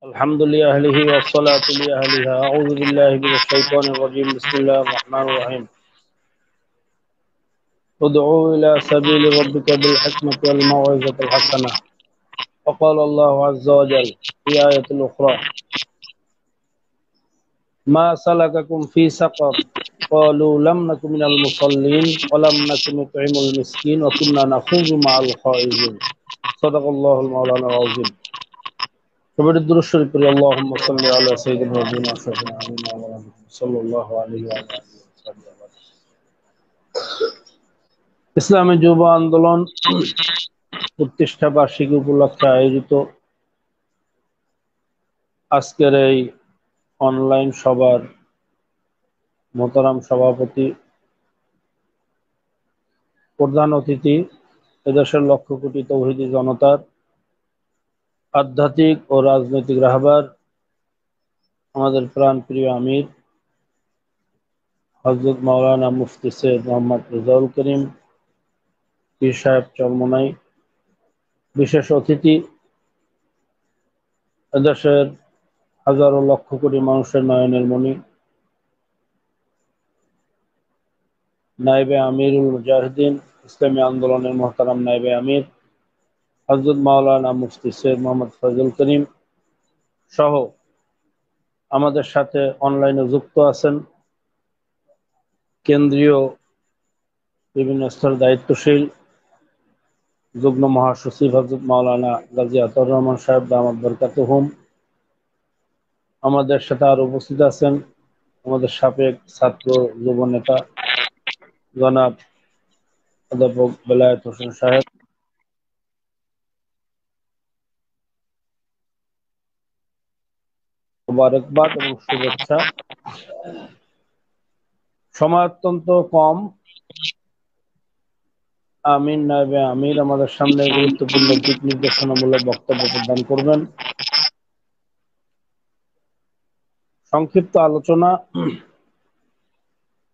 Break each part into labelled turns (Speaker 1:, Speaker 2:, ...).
Speaker 1: الحمد لأهله والصلاة لأهلها أعوذ بالله من الشيطان الرجيم بسم الله الرحمن الرحيم ادعو إلى سبيل ربك بالحكمة والموعظة الحسنة وقال الله عز وجل في آية أخرى ما سلككم في سقر قالوا لم نكن من المصلين ولم نكن نطعم المسكين وكنا نخوض مع الخائضين صدق الله المولانا العظيم فبرد الدروس الشريف اللهم صل على سيدنا ونبينا وشفيعنا محمد صلى الله عليه وعلى آله وسلم ইসলামী যুব আন্দোলন প্রতিষ্ঠা বার্ষিকী উপলক্ষে আয়োজিত আজকের এই অনলাইন সভার মোহতারাম সভাপতি প্রধান অতিথি এদেশের লক্ষ কোটি তৌহিদি জনতার আধ্যাত্মিক ও রাজনৈতিক রাহবার আমাদের প্রাণপ্রিয় আমির হযরত মাওলানা মুফতি সৈয়দ মোহাম্মদ রেজাউল করিম পীর সাহেব চরমোনাই, বিশেষ অতিথি এদেশের হাজারো লক্ষ কোটি মানুষের নয়নের মণি নায়েবে আমিরুল মুজাহিদিন ইসলামী আন্দোলনের মোহতারাম নায়েবে আমির হযরত মাওলানা মুফতি সৈয়দ মোহাম্মদ ফয়জুল করিম সহ আমাদের সাথে অনলাইনে যুক্ত আছেন কেন্দ্রীয় বিভিন্ন স্তরের দায়িত্বশীল যুগ্ম মহাসচিব হযরত মাওলানা গাজী আতাউর রহমান সাহেব দামাত বরকাতুহুম। আমাদের সাথে আরো উপস্থিত আছেন আমাদের সাবেক ছাত্র যুব নেতা জনাব অধ্যাপক বেলায়েত হোসেন সাহেব। মোবারকবাদ এবং শুভেচ্ছা। সময় অত্যন্ত কম, আমির নায়েবে আমির আমাদের সামনে গুরুত্বপূর্ণ দিক নির্দেশনামূলক বক্তব্য প্রদান করবেন। সংক্ষিপ্ত আলোচনা।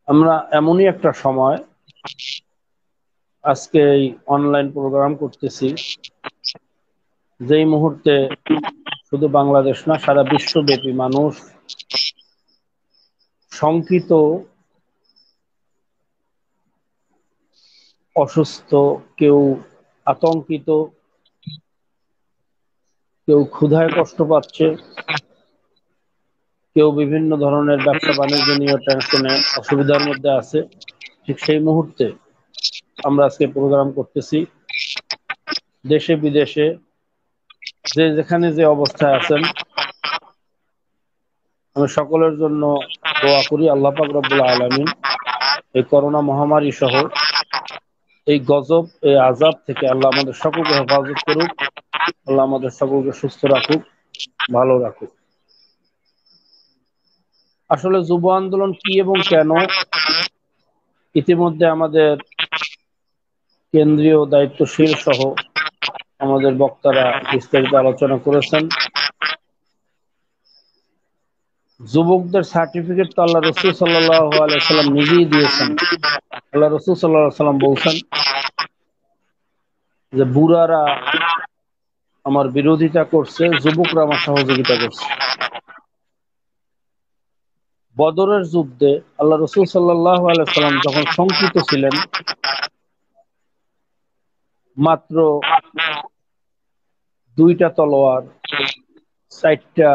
Speaker 1: আমরা এমনই একটা সময় আজকে এই অনলাইন প্রোগ্রাম করতেছি যেই মুহূর্তে শুধু বাংলাদেশ না সারা বিশ্বব্যাপী মানুষ শঙ্কিত, অসুস্থ, কেউ আতঙ্কিত, কেউ ক্ষুধায় কষ্ট পাচ্ছে, কেউ বিভিন্ন ধরনের ব্যবসা বাণিজ্য নিয়ে টেনশনে অসুবিধার মধ্যে আছে। ঠিক সেই মুহূর্তে আমরা আজকে প্রোগ্রাম করতেছি। দেশে বিদেশে যে যেখানে যে অবস্থায় আছেন আমি সকলের জন্য দোয়া করি আল্লাহ পাক রব্বুল আলামিন এই করোনা মহামারী সহ এই গজব, এই আযাব থেকে আল্লাহ আমাদের সকলকে হেফাজত করুক, আল্লাহ আমাদের সকলকে সুস্থ রাখুক, ভালো রাখুক। আসলে যুব আন্দোলন কি এবং কেন ইতিমধ্যে আমাদের কেন্দ্রীয় দায়িত্বশীল সহ আমাদের বক্তারা বিস্তারিত আলোচনা করেছেন। যুবকদের সার্টিফিকেট তো আল্লাহ রাসূল সাল্লাল্লাহু আলাইহি সাল্লাম নিজেই দিয়েছেন। আল্লাহ রাসূল সাল্লাল্লাহু আলাইহি সাল্লাম বলছেন যে বুড়ারা আমার বিরোধিতা করছে, যুবকরা আমার সহযোগিতা করছে। বদরের যুদ্ধে আল্লাহ রাসূল সাল্লাল্লাহু আলাইহি সাল্লাম যখন শঙ্কিত ছিলেন, মাত্র 2টা তলোয়ার, 4টা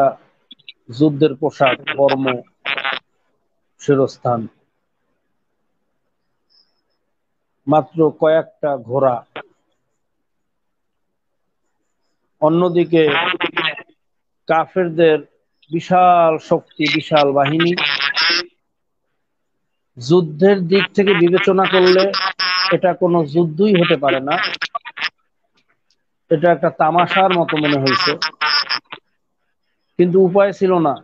Speaker 1: যুদ্ধের পোশাক, বর্ম, শিরস্থান, মাত্র কয়েকটা ঘোড়া, অন্যদিকে কাফেরদের বিশাল শক্তি, বিশাল বাহিনী। যুদ্ধের দিক থেকে বিবেচনা করলে এটা কোনো যুদ্ধই হতে পারে না, এটা একটা তামাশার মতো মনে হয়েছে, কিন্তু উপায় ছিল না।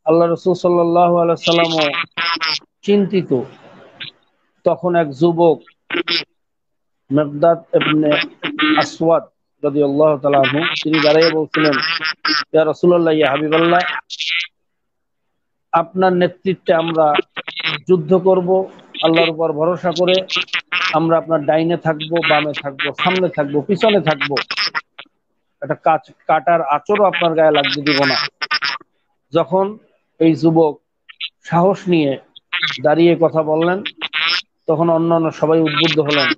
Speaker 1: আল্লাহ রাসূল সাল্লাল্লাহু আলাইহি সাল্লামও চিন্তিত। তখন এক যুবক মিকদাদ ইবনে আসওয়াদ রাদিয়াল্লাহু তাআলা আনহু তিনি দাঁড়িয়ে বলছিলেন, ইয়া রাসূলুল্লাহ, ইয়া হাবিবাল্লাহ, আপনার নেতৃত্বে আমরা যুদ্ধ করব, আল্লাহর উপর ভরসা করে। আমরা আপনার ডাইনে থাকবো, বামে থাকবো, সামনে থাকবো, পিছনে থাকবো। একটা কাটার আঁচড়ও আপনার গায়ে লাগতে দিব না। যখন এই যুবক সাহস নিয়ে দাঁড়িয়ে কথা বললেন, তখন অন্যান্য সবাই উদ্বুদ্ধ হলেন।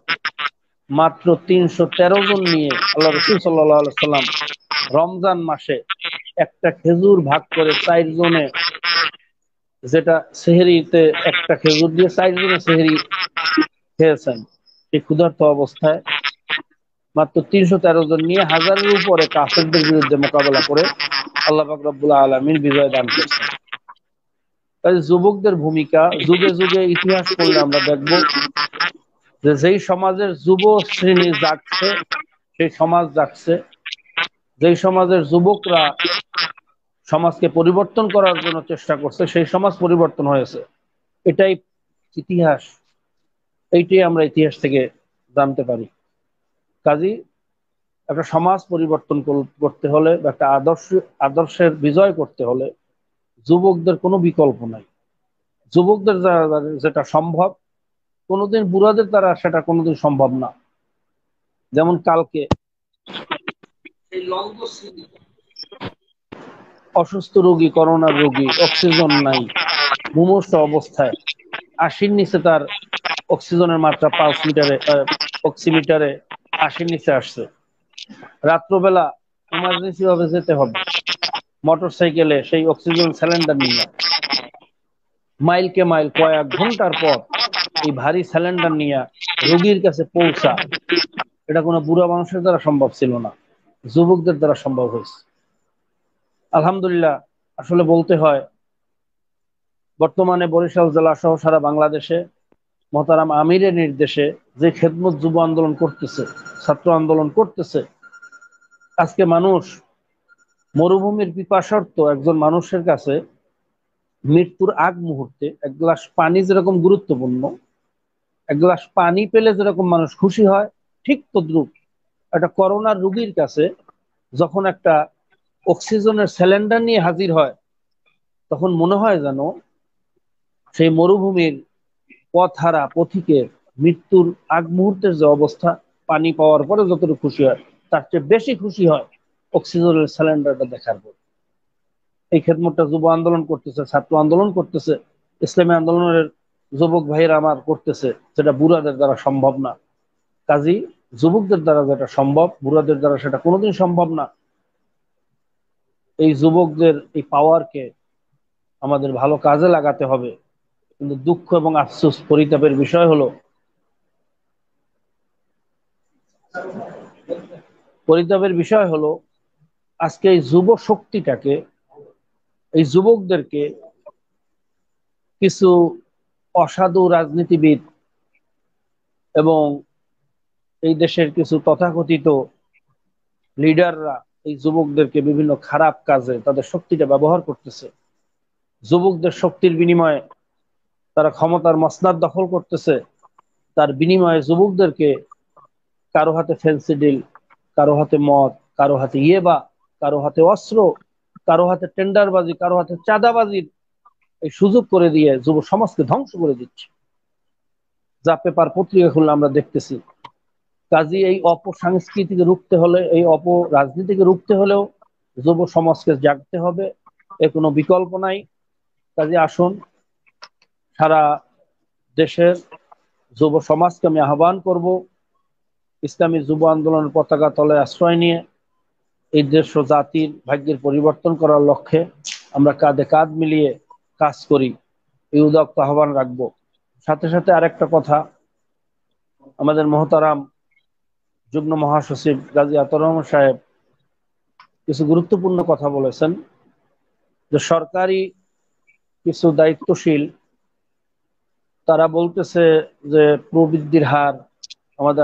Speaker 1: মাত্র 313 জন নিয়ে আল্লাহ রাসূল সাল্লাল্লাহু আলাইহি সাল্লাম রমজান মাসে একটা খেজুর ভাগ করে 4 জনে, যেটা সেহরিতে একটা খেজুর দিয়ে 4 জনে সেহরি খেয়েছেন। এই ক্ষুধার্ত অবস্থায় মাত্র 313 জন নিয়ে হাজারের উপরে কাফেরদের বিরুদ্ধে মোকাবেলা করে আল্লাহ পাক রব্বুল আলামিন বিজয় দান করছেন। তাই যুবকদের ভূমিকা যুগে যুগে ইতিহাস পড়লে আমরা দেখব যে যেই সমাজের যুব শ্রেণী জাগছে সেই সমাজ জাগছে, যেই সমাজের যুবকরা সমাজকে পরিবর্তন করার জন্য চেষ্টা করছে সেই সমাজ পরিবর্তন হয়েছে। এটাই ইতিহাস, এইটাই আমরা ইতিহাস থেকে জানতে পারি। কাজী একটা সমাজ পরিবর্তন করতে হলে বা একটা আদর্শের বিজয় করতে হলে যুবকদের কোনো বিকল্প নাই। যুবকদের দ্বারা যেটা সম্ভব, কোনোদিন বুড়াদের দ্বারা সেটা কোনোদিন সম্ভব না। যেমন কালকে অসুস্থ রোগী, করোনার রোগী, অক্সিজেন নাই, মুমূর্ষু অবস্থায় 80-র নিচে তার অক্সিজেনের মাত্রা পালস মিটারে অক্সিমিটারে 80-র নিচে আসছে। রাত্রবেলা ইমার্জেন্সি ভাবে যেতে হবে মোটর সাইকেলে সেই অক্সিজেন সিলিন্ডার নিয়ে, মাইলকে মাইল কয়েক ঘন্টার পর এই ভারী সিলিন্ডার নিয়ে রোগীর কাছে পৌঁছা, এটা কোনো বুড়া মানুষের দ্বারা সম্ভব ছিল না, যুবকদের দ্বারা সম্ভব হয়েছে। আলহামদুলিল্লাহ। আসলে বলতে হয়, বর্তমানে বরিশাল জেলা সহ সারা বাংলাদেশে মোহতারাম আমিরের নির্দেশে যে খেদমত যুব আন্দোলন করতেছে, ছাত্র আন্দোলন করতেছে, আজকে মানুষ মরুভূমির পিপাসার্ত একজন মানুষের কাছে মৃত্যুর আগ মুহূর্তে এক গ্লাস পানি যেরকম গুরুত্বপূর্ণ, এক গ্লাস পানি পেলে যেরকম মানুষ খুশি হয়, ঠিক তদ্রুপ একটা করোনার রোগীর কাছে যখন একটা অক্সিজেনের সিলিন্ডার নিয়ে হাজির হয়, তখন মনে হয় যেন সেই মরুভূমির পথহারা পথিকের মৃত্যুর আগ মুহূর্তের যে অবস্থা, পানি পাওয়ার পরে যতটুকু খুশি হয় তার চেয়ে বেশি খুশি হয় অক্সিজেনের সিলিন্ডারটা দেখার পর। এই খেদমতটা যুব আন্দোলন করতেছে, ছাত্র আন্দোলন করতেছে, ইসলামী আন্দোলনের যুবক ভাইয়েরা আমার করতেছে, যেটা বুড়াদের দ্বারা সম্ভব না। কাজী যুবকদের দ্বারা যেটা সম্ভব, বুড়াদের দ্বারা সেটা কোনোদিন সম্ভব না। এই যুবকদের এই পাওয়ারকে আমাদের ভালো কাজে লাগাতে হবে। কিন্তু দুঃখ এবং আফসোস, পরিতাপের বিষয় হলো, আজকে এই যুব শক্তিটাকে, এই যুবকদেরকে কিছু অসাধু রাজনীতিবিদ এবং এই দেশের কিছু তথাকথিত লিডাররা এই যুবকদেরকে বিভিন্ন খারাপ কাজে তাদের শক্তিটা ব্যবহার করতেছে। যুবকদের শক্তির বিনিময়ে তারা ক্ষমতার মসনদ দখল করতেছে। তার বিনিময়ে যুবকদেরকে কারো হাতে ফেন্সিডিল, কারো হাতে মদ, কারো হাতে ইয়েবা, কারো হাতে অস্ত্র, কারো হাতে টেন্ডারবাজি, কারো হাতে চাঁদাবাজির এই সুযোগ করে দিয়ে যুব সমাজকে ধ্বংস করে দিচ্ছে, যা পেপার পত্রিকা খুললে আমরা দেখতেছি। কাজী এই অপসংস্কৃতিকে রুখতে হলে, এই অপরাজনীতিকে রুখতে হলেও যুব সমাজকে জাগতে হবে, এর কোনো বিকল্প নাই। কাজী আসুন, সারা দেশের যুব সমাজকে আমি আহ্বান করব, ইসলামী যুব আন্দোলনের পতাকা তলে আশ্রয় নিয়ে এই দেশ ও জাতির ভাগ্যের পরিবর্তন করার লক্ষ্যে আমরা কাঁধে কাঁধ মিলিয়ে কাজ করি, এই উদাত্ত আহ্বান রাখবো। সাথে সাথে আরেকটা কথা, আমাদের মহতারাম যুগ্ম মহাসচিব গাজী আতাউর রহমান সাহেব কিছু গুরুত্বপূর্ণ কথা বলেছেন, যে সরকারি কিছু দায়িত্বশীল তারা বলতেছে যে প্রবৃদ্ধির হার আমাদের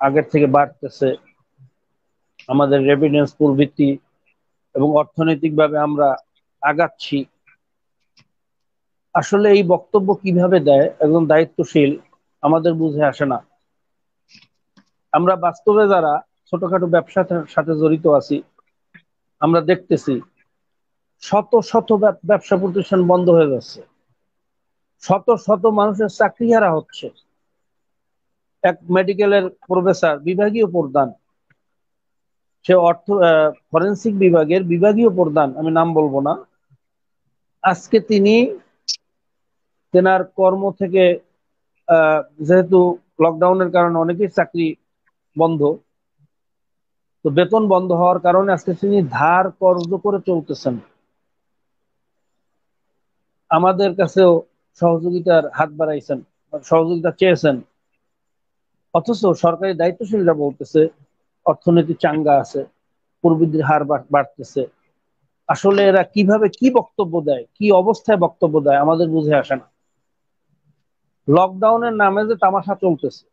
Speaker 1: আগের থেকে বাড়তেছে, আমাদের রেভিডেন্স প্রবৃদ্ধি এবং অর্থনৈতিকভাবে আমরা আগাচ্ছি। আসলে এই বক্তব্য কিভাবে দেয় একজন দায়িত্বশীল আমাদের বুঝে আসে না। আমরা বাস্তবে যারা ছোটখাটো ব্যবসার সাথে জড়িত আছি, আমরা দেখতেছি শত শত ব্যবসা প্রতিষ্ঠান বন্ধ হয়ে যাচ্ছে, শত শত মানুষের চাকরি হারা হচ্ছে। এক মেডিকেলের প্রফেসর, বিভাগীয় প্রধান, সে ফরেন্সিক বিভাগের বিভাগীয় প্রধান, আমি নাম বলবো না, আজকে তিনি তেনার কর্ম থেকে যেহেতু লকডাউনের কারণে অনেকেই চাকরি বন্ধ, তো বেতন বন্ধ হওয়ার কারণে আজকে তিনি ধার কর্জ করে চলতেছেন। আমাদের কাছেও সহযোগিতার হাত বাড়াইছেন, সহযোগিতা চেয়েছেন, অথচ সরকারি দায়িত্বশীলরা বলতেছে অর্থনীতি চাঙ্গা আছে, প্রবৃদ্ধির হার বাড়তেছে। আসলে এরা কিভাবে কি বক্তব্য দেয়, কি অবস্থায় বক্তব্য দেয় আমাদের বুঝে আসে না। লকডাউনের নামে যে তামাশা চলতেছে,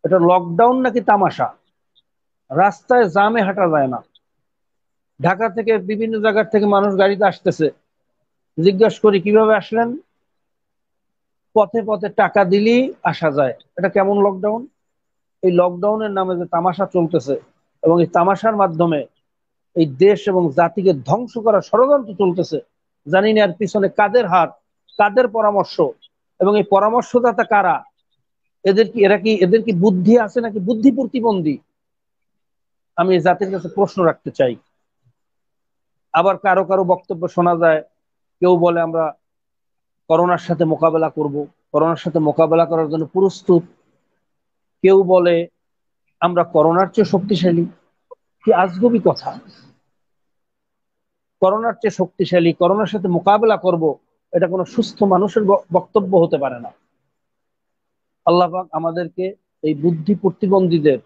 Speaker 1: এটা লকডাউন নাকি তামাশা? রাস্তায় জামে হাঁটা যায় না। ঢাকা থেকে বিভিন্ন জায়গার থেকে মানুষ গাড়িতে আসতেছে, জিজ্ঞাসা করি কিভাবে আসলেন, পথে পথে টাকা দিলেই আসা যায়। এটা কেমন লকডাউন? এই লকডাউনের নামে যে তামাশা চলতেছে এবং এই তামাশার মাধ্যমে এই দেশ এবং জাতিকে ধ্বংস করার ষড়যন্ত্র চলতেছে, জানি না এর পিছনে কাদের হাত, কাদের পরামর্শ, এবং এই পরামর্শদাতা কারা, এদের কি বুদ্ধি আছে নাকি বুদ্ধি প্রতিবন্ধী? আমি জাতির কাছে প্রশ্ন রাখতে চাই। আবার কারো কারো বক্তব্য শোনা যায়, কেউ বলে আমরা করোনার সাথে মোকাবেলা করব, করোনার সাথে মোকাবেলা করার জন্য প্রস্তুত। কেউ বলে আমরা করোনার চেয়ে শক্তিশালী। কি আজগুবি কথা! করোনার চেয়ে শক্তিশালী, করোনার সাথে মোকাবেলা করব, এটা কোনো সুস্থ মানুষের বক্তব্য হতে পারে না। আল্লাহ পাক আমাদেরকে এই বুদ্ধি প্রতিবন্ধীদের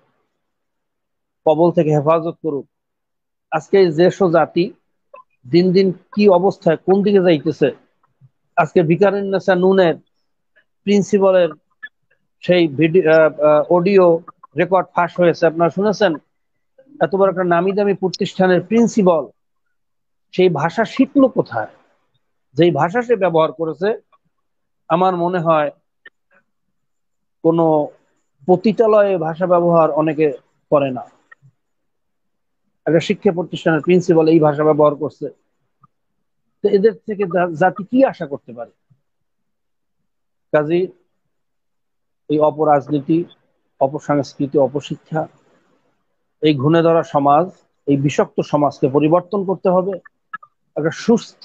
Speaker 1: কবল থেকে হেফাজত করুক। আজকে দেশ ও জাতি দিন দিন কি অবস্থায়, কোন দিকে যাইতেছে। আজকে ভিকারুন্নেসা নুনের প্রিন্সিপালের সেই ভিডিও অডিও রেকর্ড ফাঁস হয়েছে, আপনারা শুনেছেন? এত বড় একটা নামি দামি প্রতিষ্ঠানের প্রিন্সিপাল সেই ভাষা শিখলো কোথায়? যেই ভাষা সে ব্যবহার করেছে, আমার মনে হয় কোনো পতিতালয়ে ভাষা ব্যবহার অনেকে করে না। একটা শিক্ষা প্রতিষ্ঠানের প্রিন্সিপাল এই ভাষা ব্যবহার করছে, তো এদের থেকে জাতি কি আশা করতে পারে? কাজী এই অপরাজনীতি, অপসংস্কৃতি, অপশিক্ষা, এই ঘুণে ধরা সমাজ, এই বিষাক্ত সমাজকে পরিবর্তন করতে হবে। একটা সুস্থ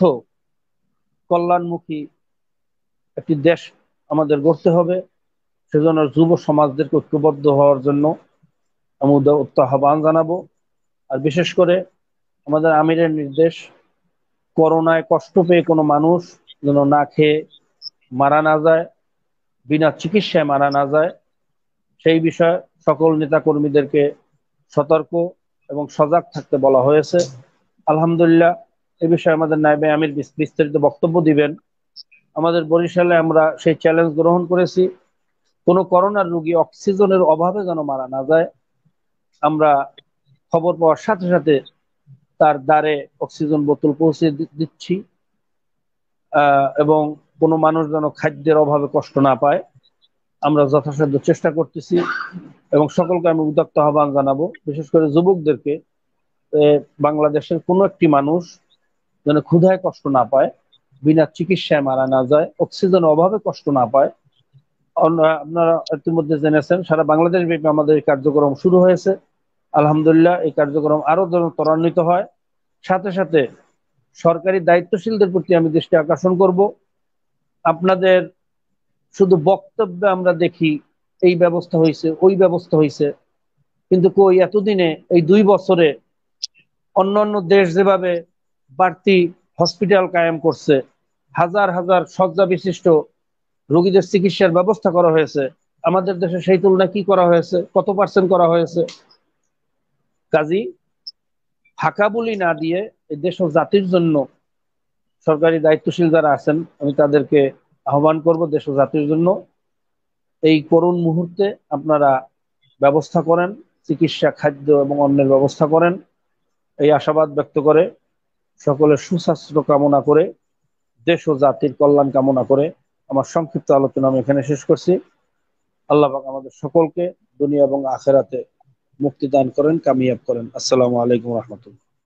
Speaker 1: কল্যাণমুখী একটি দেশ আমাদের গড়তে হবে। সেজন্য যুব সমাজদেরকে ঐক্যবদ্ধ হওয়ার জন্য আমি আহ্বান জানাবো। আর বিশেষ করে আমাদের আমিরের নির্দেশ, করোনায় কষ্ট পেয়ে কোনো মানুষ যেন না খেয়ে মারা না যায়, বিনা চিকিৎসায় মারা না যায়, সেই বিষয়ে সকল নেতাকর্মীদেরকে সতর্ক এবং সজাগ থাকতে বলা হয়েছে। আলহামদুলিল্লাহ, এ বিষয়ে আমাদের নায়েবে আমির বিস্তারিত বক্তব্য দিবেন। আমাদের বরিশালে আমরা সেই চ্যালেঞ্জ গ্রহণ করেছি, কোনো করোনার রোগী অক্সিজেনের অভাবে যেন মারা না যায়। আমরা খবর পাওয়ার সাথে সাথে তার দ্বারে অক্সিজেন বোতল পৌঁছে দিচ্ছি, এবং কোনো মানুষ যেন খাদ্যের অভাবে কষ্ট না পায়, আমরা যথাসাধ্য চেষ্টা করতেছি। এবং সকলকে আমি উদ্যোক্ত আহ্বান জানাবো, বিশেষ করে যুবকদেরকে, বাংলাদেশের কোনো একটি মানুষ যেন ক্ষুধায় কষ্ট না পায়, বিনা চিকিৎসায় মারা না যায়, অক্সিজেনের অভাবে কষ্ট না পায়। আপনারা ইতিমধ্যে জেনেছেন সারা বাংলাদেশ ব্যাপী আমাদের এই কার্যক্রম শুরু হয়েছে। আলহামদুলিল্লাহ, এই কার্যক্রম আরো যেন ত্বরান্বিত হয়। সাথে সাথে সরকারি দায়িত্বশীলদের প্রতি আমি দৃষ্টি আকর্ষণ করব। আপনাদের শুধু বক্তব্যে আমরা দেখি এই ব্যবস্থা হয়েছে, ওই ব্যবস্থা হয়েছে, কিন্তু কই এতদিনে, এই 2 বছরে অন্যান্য দেশ যেভাবে বাড়তি হসপিটাল কায়েম করছে, হাজার হাজার শয্যা বিশিষ্ট রোগীদের চিকিৎসার ব্যবস্থা করা হয়েছে, আমাদের দেশে সেই তুলনায় কি করা হয়েছে, কত পার্সেন্ট করা হয়েছে? কাজী ফাঁকা বলি না দিয়ে এই দেশ ও জাতির জন্য সরকারি দায়িত্বশীল যারা আছেন, আমি তাদেরকে আহ্বান করব, দেশ ও জাতির জন্য এই করুণ মুহূর্তে আপনারা ব্যবস্থা করেন, চিকিৎসা, খাদ্য এবং অন্যের ব্যবস্থা করেন। এই আশাবাদ ব্যক্ত করে, সকলের সুস্বাস্থ্য কামনা করে, দেশ ও জাতির কল্যাণ কামনা করে আমার সংক্ষিপ্ত আলোচনা আমি এখানে শেষ করছি। আল্লাহ পাক আমাদের সকলকে দুনিয়া এবং আখেরাতে মুক্তি দান করেন, কামিয়াব করেন। আসসালামু আলাইকুম রহমতুল্লাহ।